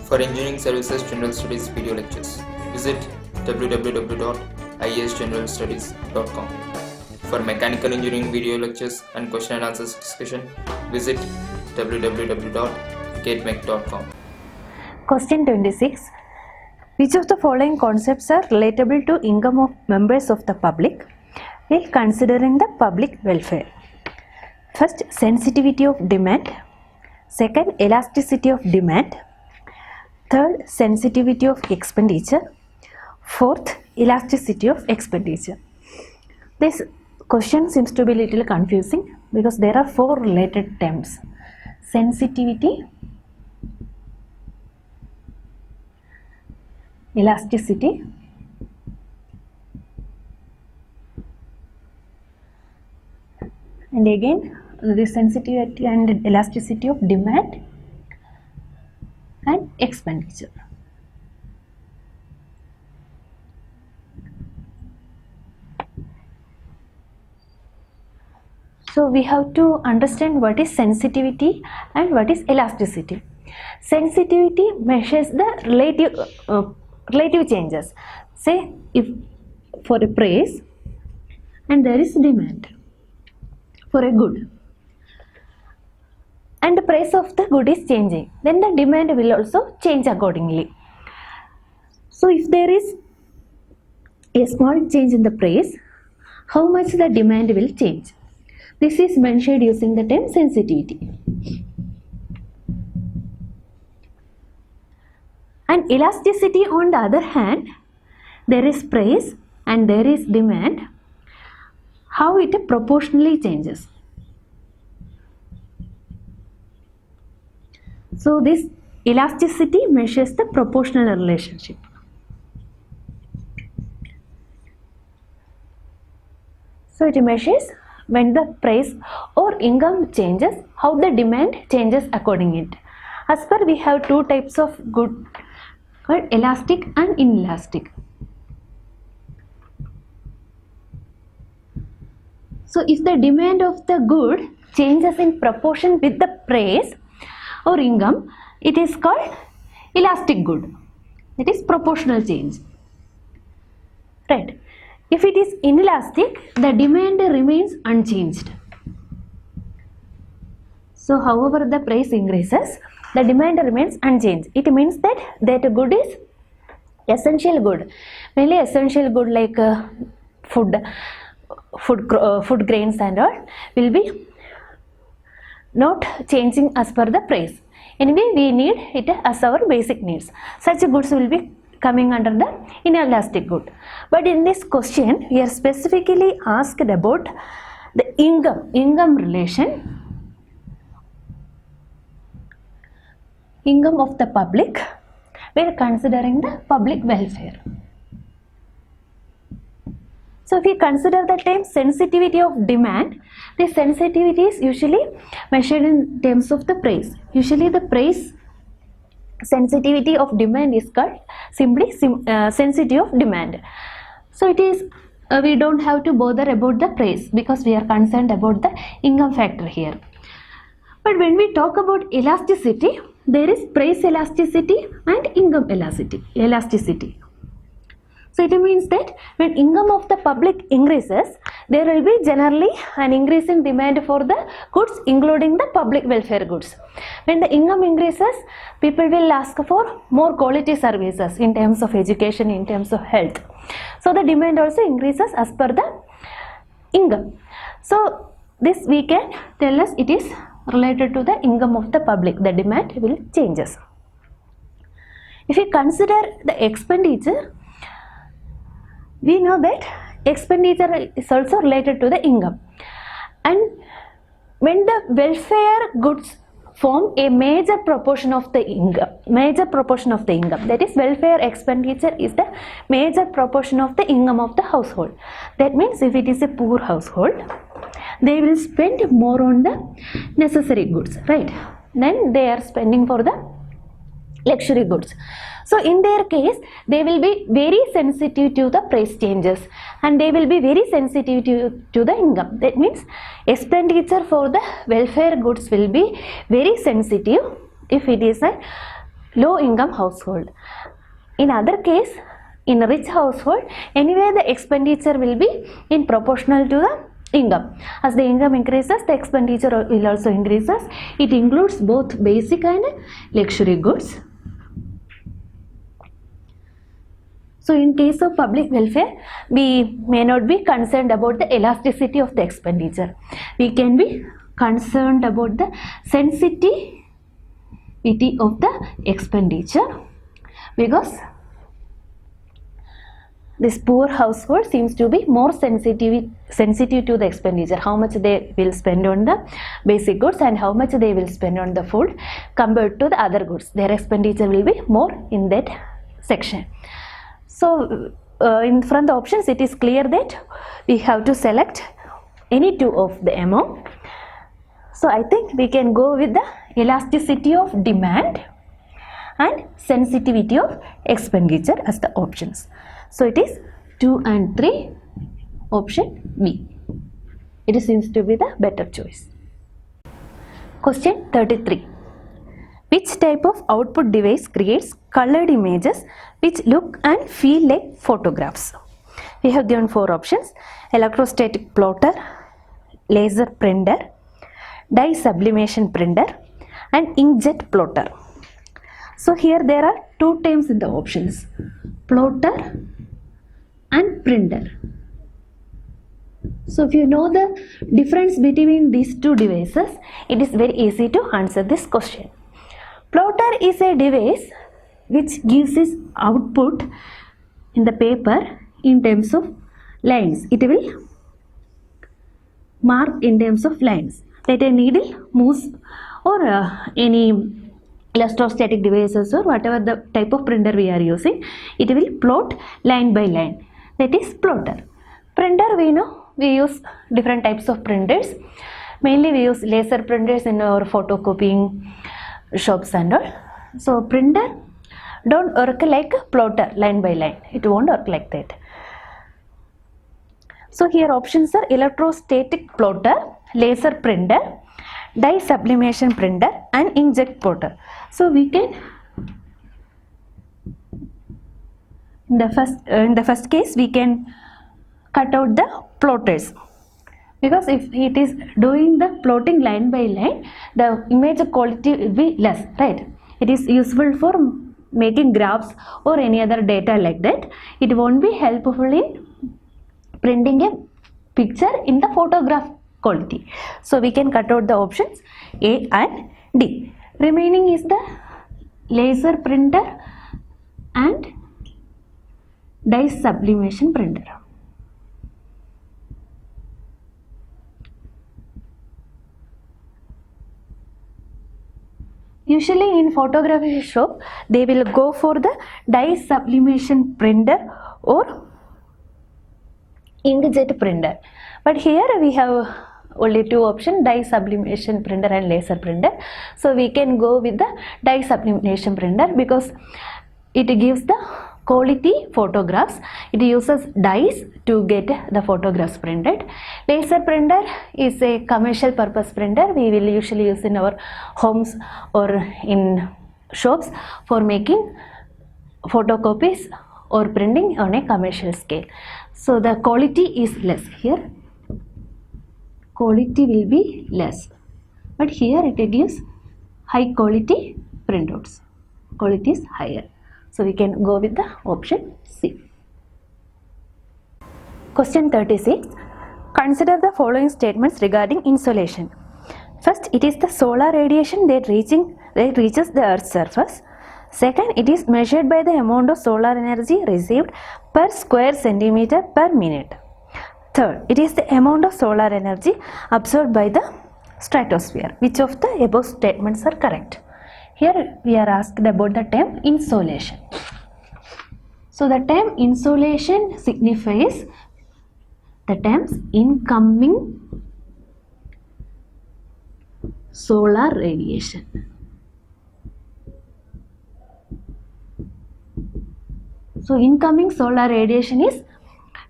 For Engineering Services General Studies video lectures, visit www.iesgeneralstudies.com. For Mechanical Engineering video lectures and question and answers discussion, visit www.gatmech.com. Question 26. Which of the following concepts are relatable to income of members of the public while considering the public welfare? First, sensitivity of demand. Second, elasticity of demand. Third, sensitivity of expenditure. Fourth, elasticity of expenditure. This question seems to be a little confusing because there are four related terms: sensitivity, elasticity, and again the sensitivity and elasticity of demand and expenditure. So we have to understand what is sensitivity and what is elasticity. Sensitivity measures the relative changes. Say if for a price and there is demand for a good and the price of the good is changing, then the demand will also change accordingly. So if there is a small change in the price, how much the demand will change? This is mentioned using the term sensitivity. And elasticity, on the other hand, there is price and there is demand, how it proportionally changes. So this elasticity measures the proportional relationship. So it measures when the price or income changes, how the demand changes according it. As per, we have two types of good called elastic and inelastic. So if the demand of the good changes in proportion with the price or income, it is called elastic good. It is proportional change. Right. If it is inelastic, the demand remains unchanged. So however the price increases, the demand remains unchanged. It means that good is essential good. Mainly essential good like food grains and all will be not changing as per the price. Anyway, we need it as our basic needs. Such goods will be coming under the inelastic good. But in this question, we are specifically asked about the income relation, income of the public. We are considering the public welfare. So if we consider the term sensitivity of demand, the sensitivity is usually measured in terms of the price. Usually the price sensitivity of demand is called simply sensitivity of demand. So it is we don't have to bother about the price because we are concerned about the income factor here. But when we talk about elasticity, there is price elasticity and income elasticity. So it means that when income of the public increases, there will be generally an increase in demand for the goods, including the public welfare goods. When the income increases, people will ask for more quality services in terms of education, in terms of health. So the demand also increases as per the income. So this we can tell us it is related to the income of the public. The demand will changes. If we consider the expenditure, we know that expenditure is also related to the income, and when the welfare goods form a major proportion of the income, that is welfare expenditure is the major proportion of the income of the household. That means if it is a poor household, they will spend more on the necessary goods, right? Then they are spending for the luxury goods. So in their case, they will be very sensitive to the price changes and they will be very sensitive to the income. That means expenditure for the welfare goods will be very sensitive if it is a low income household. In other case, in a rich household, anyway the expenditure will be in proportional to the income. As the income increases, the expenditure will also increases. It includes both basic and luxury goods. So in case of public welfare, we may not be concerned about the elasticity of the expenditure. We can be concerned about the sensitivity of the expenditure, because this poor household seems to be more sensitive to the expenditure, how much they will spend on the basic goods and how much they will spend on the food compared to the other goods. Their expenditure will be more in that section. So in from the options, it is clear that we have to select any two of the among. So I think we can go with the elasticity of demand and sensitivity of expenditure as the options. So it is 2 and 3, option B. It seems to be the better choice. Question 33. Which type of output device creates colored images which look and feel like photographs? We have given 4 options: electrostatic plotter, laser printer, dye sublimation printer, and inkjet plotter. So here there are 2 terms in the options: plotter and printer. So if you know the difference between these 2 devices, it is very easy to answer this question. Plotter is a device which gives its output in the paper in terms of lines. It will mark in terms of lines. Let a needle moves, or any electrostatic devices or whatever the type of printer we are using, it will plot line by line. That is plotter. Printer, we know we use different types of printers. Mainly we use laser printers in our photocopying shops and all. So printer don't work like plotter line by line. It won't work like that. So here options are electrostatic plotter, laser printer, dye sublimation printer, and inkjet plotter. So we can, in the first case, we can cut out the plotters, because if it is doing the plotting line by line, the image quality will be less, right? It is useful for making graphs or any other data like that. It won't be helpful in printing a picture in the photograph quality. So we can cut out the options A and D. Remaining is the laser printer and dye sublimation printer. Usually in photography shop, they will go for the dye sublimation printer or inkjet printer. But here we have only 2 options: dye sublimation printer and laser printer. So we can go with the dye sublimation printer because it gives the quality photographs. It uses dyes to get the photographs printed. Laser printer is a commercial purpose printer. We will usually use in our homes or in shops for making photocopies or printing on a commercial scale. So the quality is less here. Quality will be less, but here it gives high quality printouts. Quality is higher. So we can go with the option C. Question 36. Consider the following statements regarding insolation. First, it is the solar radiation that reaches the Earth's surface. Second, it is measured by the amount of solar energy received per square centimeter per minute. Third, it is the amount of solar energy absorbed by the stratosphere. Which of the above statements are correct? Here we are asked about the term insolation. So the term insolation signifies the terms incoming solar radiation. So incoming solar radiation is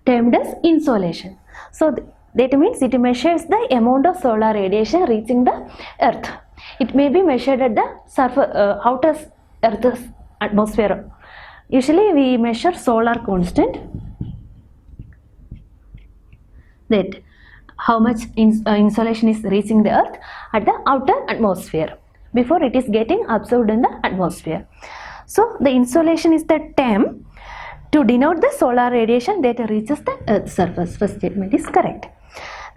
termed as insolation. So that means it measures the amount of solar radiation reaching the Earth. It may be measured at the surface, outer Earth's atmosphere. Usually we measure solar constant, that how much insolation is reaching the earth at the outer atmosphere before it is getting absorbed in the atmosphere. So the insolation is the term to denote the solar radiation that reaches the earth's surface. First statement is correct.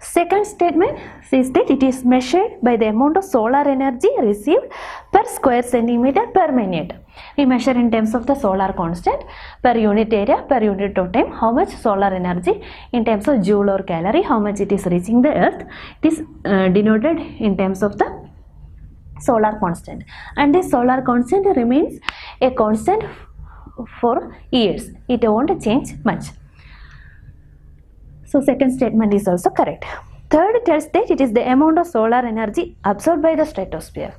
Second statement says that it is measured by the amount of solar energy received per square centimeter per minute. We measure in terms of the solar constant per unit area, per unit of time, how much solar energy in terms of joule or calorie, how much it is reaching the earth. It is denoted in terms of the solar constant, and this solar constant remains a constant for years. It won't change much. So second statement is also correct. Third tells that it is the amount of solar energy absorbed by the stratosphere,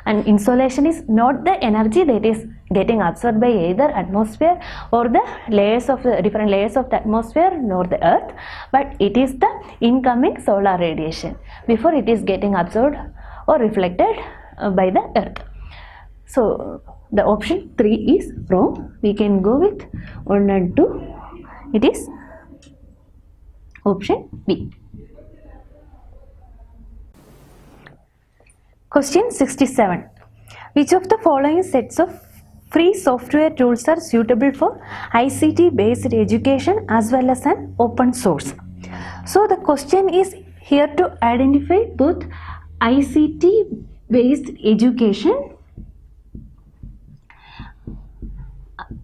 and insolation is not the energy that is getting absorbed by either atmosphere or the layers of the different layers of the atmosphere nor the earth, but it is the incoming solar radiation before it is getting absorbed or reflected by the earth. So the option 3 is wrong. We can go with 1 and 2. It is option B. Question 67. Which of the following sets of free software tools are suitable for ICT-based education as well as an open source? So the question is here to identify both ICT-based education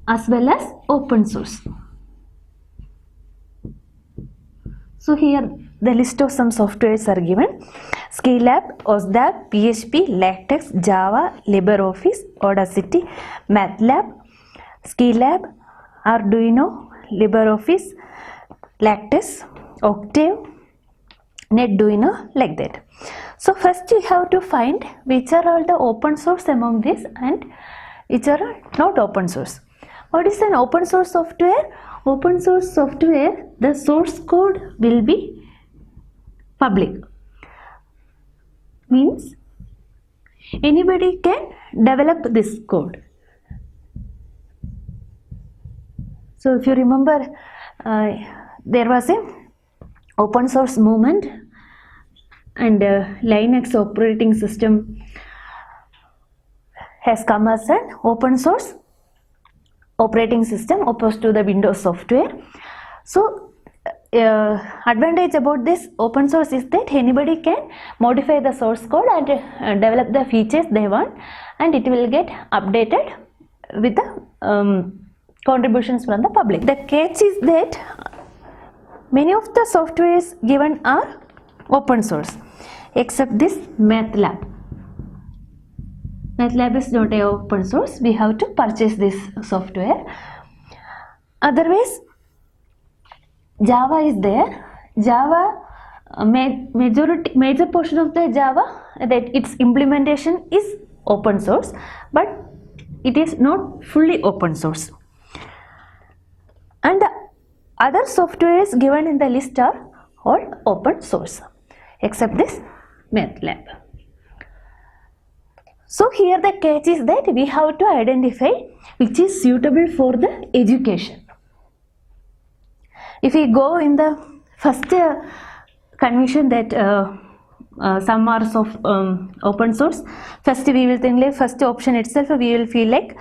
as well as open source. So here the list of some softwares are given: Skylab, OSDAP, PHP, LaTeX, Java, LibreOffice, Audacity, MATLAB, Skylab, Arduino, LibreOffice, LaTeX, Octave, NetDuino, like that. So first you have to find which are all the open source among these and which are not open source. What is an open source software? Open source software, the source code will be public. Means anybody can develop this code. So if you remember, there was a open source movement, and Linux operating system has come as an open source operating system opposed to the Windows software. So advantage about this open source is that anybody can modify the source code and develop the features they want, and it will get updated with the contributions from the public. The catch is that many of the softwares given are open source except this MATLAB. MATLAB is not a open source. We have to purchase this software. Otherwise, Java is there. Java, major portion of the Java, that its implementation is open source, but it is not fully open source. And the other softwares given in the list are all open source except this MATLAB. So here the catch is that we have to identify which is suitable for the education. If we go in the first convention that some are open source, first we will think like first option itself we will feel like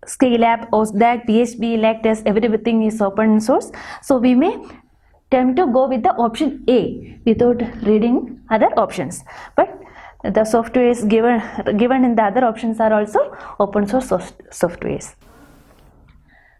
Skylab, OSDAC, PHP, LaTeX, everything is open source. So we may tend to go with the option A without reading other options. But the softwares given in the other options are also open source softwares.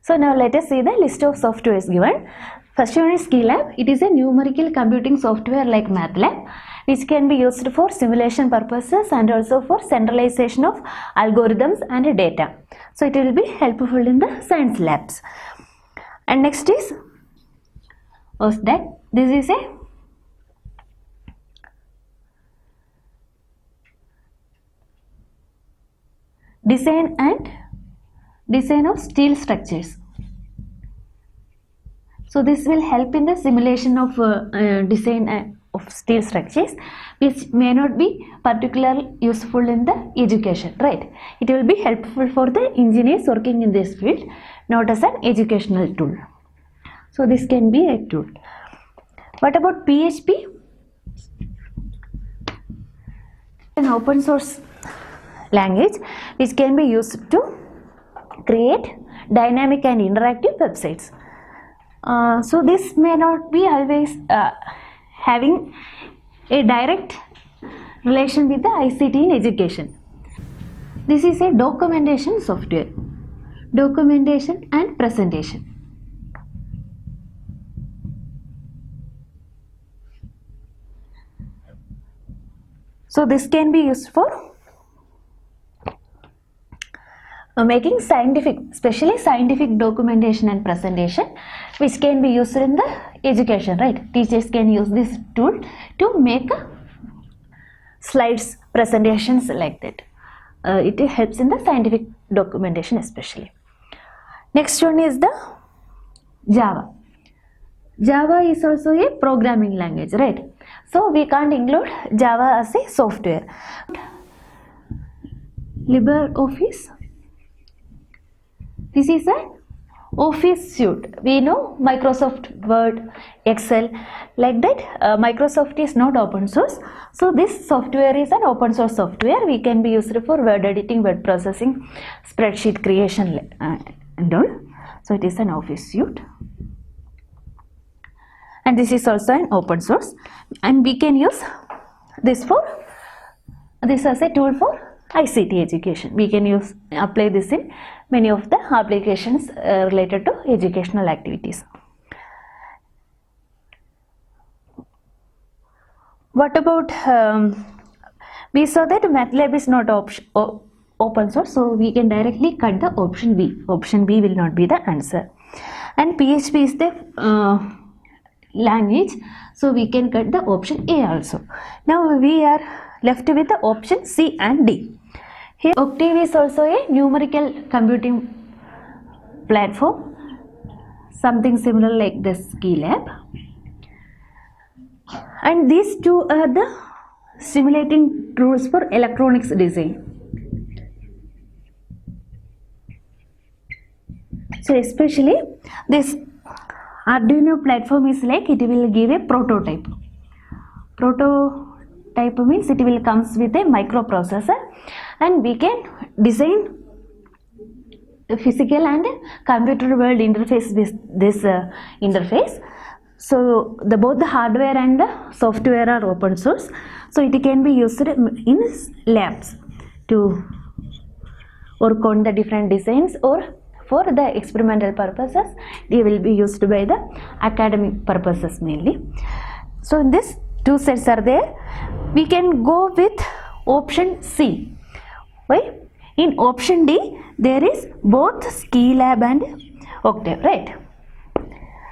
So now let us see the list of softwares given. First one is Skylab. It is a numerical computing software like MATLAB, which can be used for simulation purposes and also for centralization of algorithms and data. So it will be helpful in the science labs. And next is OSDAC. This is a design of steel structures. So this will help in the simulation of design of steel structures, which may not be particularly useful in the education, right? It will be helpful for the engineers working in this field, not as an educational tool. So this can be a tool. What about PHP? An open source language which can be used to create dynamic and interactive websites. So this may not be always having a direct relation with the ICT in education. This is a documentation software, documentation and presentation. So this can be used for making scientific, especially scientific documentation and presentation, which can be used in the education, right? Teachers can use this tool to make slides, presentations like that. It helps in the scientific documentation especially. Next one is the Java. Java is also a programming language, right? So we can't include Java as a software. LibreOffice. This is an office suite. We know Microsoft Word, Excel, like that. Microsoft is not open source. So this software is an open source software. We can be used for word editing, word processing, spreadsheet creation and all. So it is an office suite. And this is also an open source. And we can use this as a tool for ICT education. We can apply this in many of the applications related to educational activities. What about, we saw that MATLAB is not open source, so we can directly cut the option B. Option B will not be the answer. And PHP is the language, so we can cut the option A also. Now we are left with the option C and D. Here Octave is also a numerical computing platform, something similar like the Skylab. And these two are the simulating tools for electronics design. So especially this Arduino platform is like, it will give a prototype. Prototype means it will comes with a microprocessor, and we can design the physical and computer world interface with this interface. So both the hardware and the software are open source, so it can be used in labs to work on the different designs, or for the experimental purposes they will be used by the academic purposes mainly. So in this two sets are there. We can go with option C. Why? In option D there is both Skylab and Octave, right?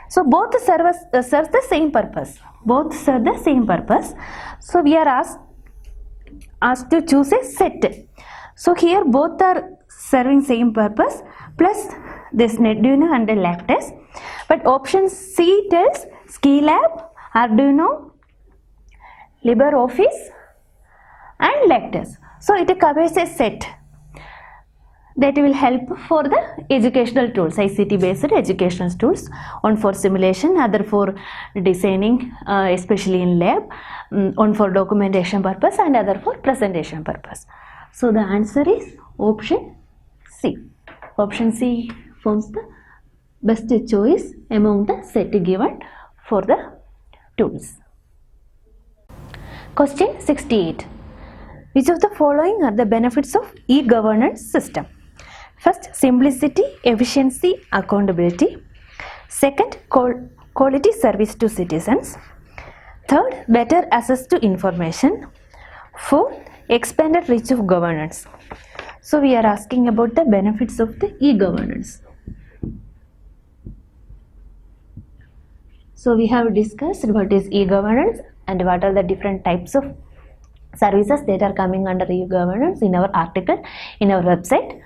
So both serve the same purpose. Both serve the same purpose. So we are asked to choose a set. So here both are serving same purpose, plus this Arduino and the Lattice. But option C tells Skylab, Arduino, LibreOffice and Lattice. So it covers a set that will help for the educational tools, ICT based educational tools, one for simulation, other for designing, especially in lab, one for documentation purpose and other for presentation purpose. So the answer is option C. Option C forms the best choice among the set given for the tools. Question 68. Which of the following are the benefits of e-governance system? First, simplicity, efficiency, accountability. Second, quality service to citizens. Third, better access to information. Fourth, expanded reach of governance. So we are asking about the benefits of the e-governance. So we have discussed what is e-governance and what are the different types of services that are coming under e-governance in our article, in our website,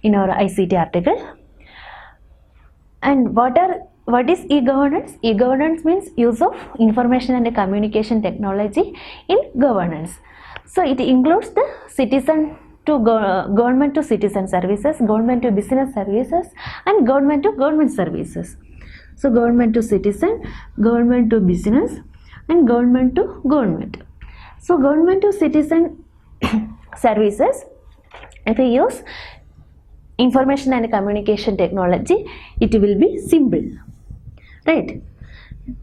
in our ICT article. And what are what is e-governance? E-governance means use of information and communication technology in governance. So it includes the citizen to government to citizen services, government to business services, and government to government services. So government to citizen, government to business, and government to government. So government to citizen services, if we use information and communication technology, it will be simple, right?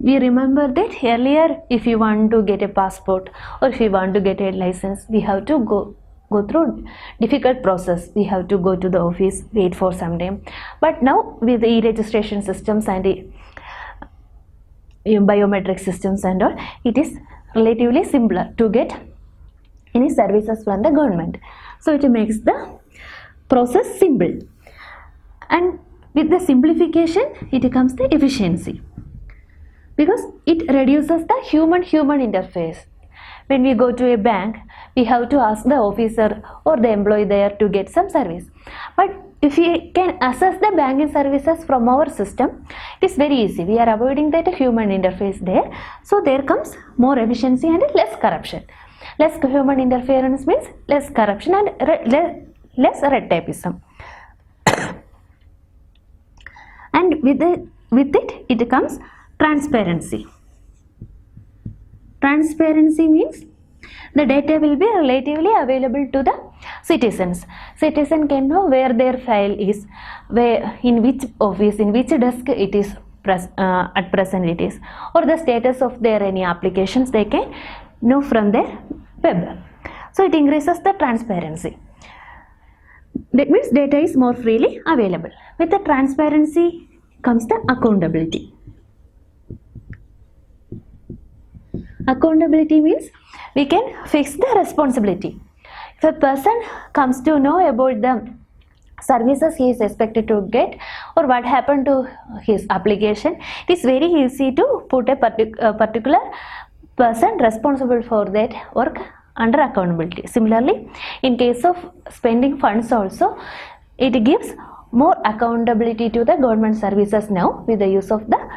We remember that earlier, if you want to get a passport or if you want to get a license, we have to go through difficult process. We have to go to the office, wait for some time. But now with the e-registration systems and the biometric systems and all, it is relatively simpler to get any services from the government. So it makes the process simple, and with the simplification it comes the efficiency, because it reduces the human interface. When we go to a bank, we have to ask the officer or the employee there to get some service. But if we can access the banking services from our system, it is very easy. We are avoiding that human interface there. So there comes more efficiency and less corruption. Less human interference means less corruption and less red tapeism. And with it comes transparency. Transparency means the data will be relatively available to the citizens. Citizen can know where their file is, where, in which office, in which desk it is at present it is, or the status of their any applications they can know from their web. So it increases the transparency. That means data is more freely available. With the transparency comes the accountability. Accountability means we can fix the responsibility. If a person comes to know about the services he is expected to get or what happened to his application, it is very easy to put a particular person responsible for that work under accountability. Similarly, in case of spending funds also, it gives more accountability to the government services now with the use of the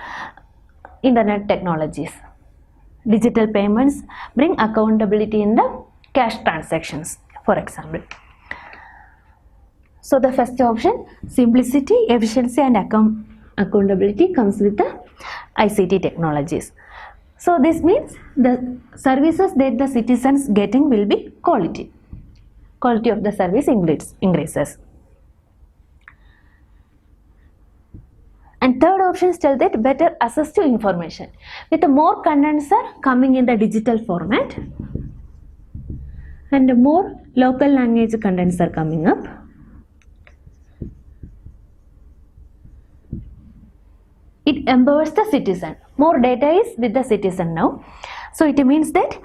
internet technologies. Digital payments bring accountability in the cash transactions, for example. So the first option, simplicity, efficiency and accountability, comes with the ICT technologies. So this means the services that the citizens getting will be quality. Quality of the service increases. And third option tells that better access to information. With more contents are coming in the digital format and more local language contents are coming up. It empowers the citizen. More data is with the citizen now. So it means that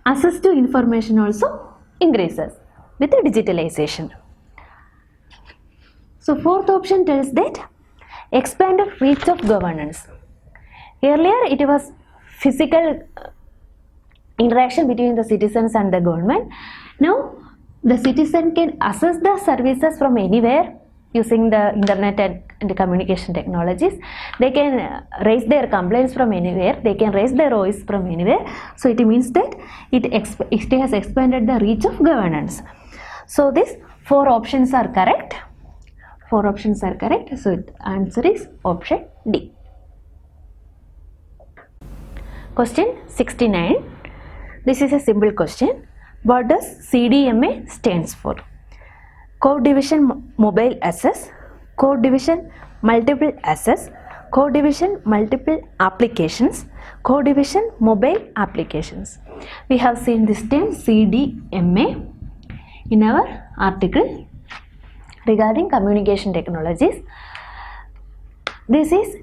access to information also increases with the digitalization. So fourth option tells that expanded reach of governance. Earlier it was physical interaction between the citizens and the government. Now the citizen can access the services from anywhere using the internet and the communication technologies. They can raise their complaints from anywhere. They can raise their voice from anywhere. So it means that it has expanded the reach of governance. So these four options are correct. Four options are correct. So the answer is option D. Question 69. This is a simple question. What does CDMA stands for? Code Division Mobile Access, Code Division Multiple Access, Code Division Multiple Applications, Code Division Mobile Applications. We have seen this term CDMA in our article regarding communication technologies. This is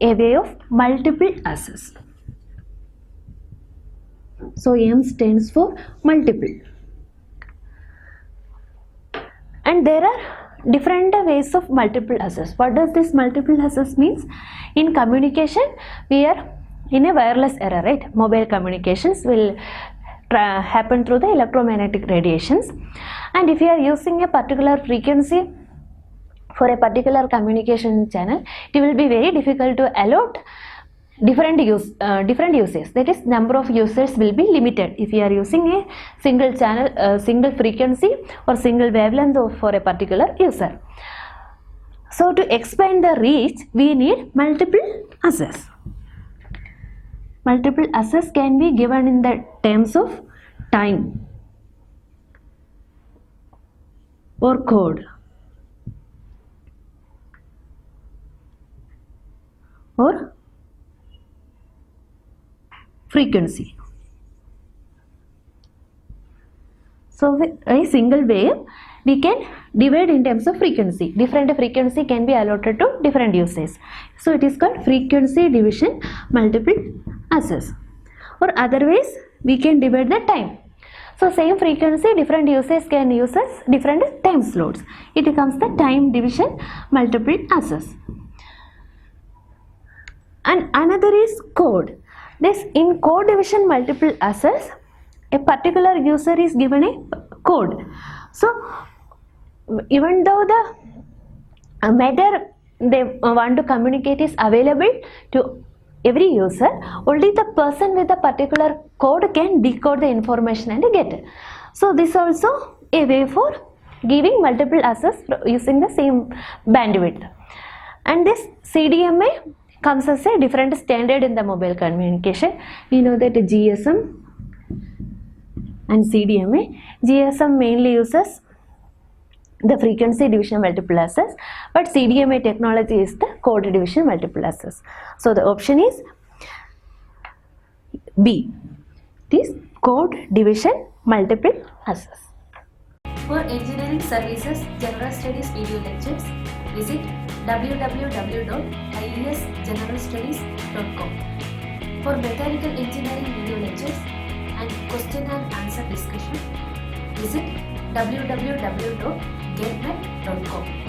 a way of multiple access. So M stands for multiple. And there are different ways of multiple access. What does this multiple access means? In communication, we are in a wireless era, right? Mobile communications will happen through the electromagnetic radiations. And if you are using a particular frequency for a particular communication channel, it will be very difficult to allot different uses. That is, number of users will be limited if you are using a single channel, single frequency or single wavelength for a particular user. So to expand the reach, we need multiple access. Multiple access can be given in the terms of time or code or frequency. So with a single wave, we can divide in terms of frequency. Different frequency can be allotted to different uses. So it is called frequency division multiple access. Or otherwise, we can divide the time. So same frequency, different users can use as different time slots. It becomes the time division multiple access. And another is code. This in code division multiple access, a particular user is given a code. So even though the matter they want to communicate is available to every user, only the person with a particular code can decode the information and get it. So this also a way for giving multiple access using the same bandwidth. And this CDMA comes as a different standard in the mobile communication. We know that GSM and CDMA. GSM mainly uses the frequency division multiple access, but CDMA technology is the code division multiple access. So the option is B. It is code division multiple access. For engineering services general studies video lectures, visit www.iesgeneralstudies.com. For mechanical engineering video lectures and question and answer discussion, visit www.getnet.com.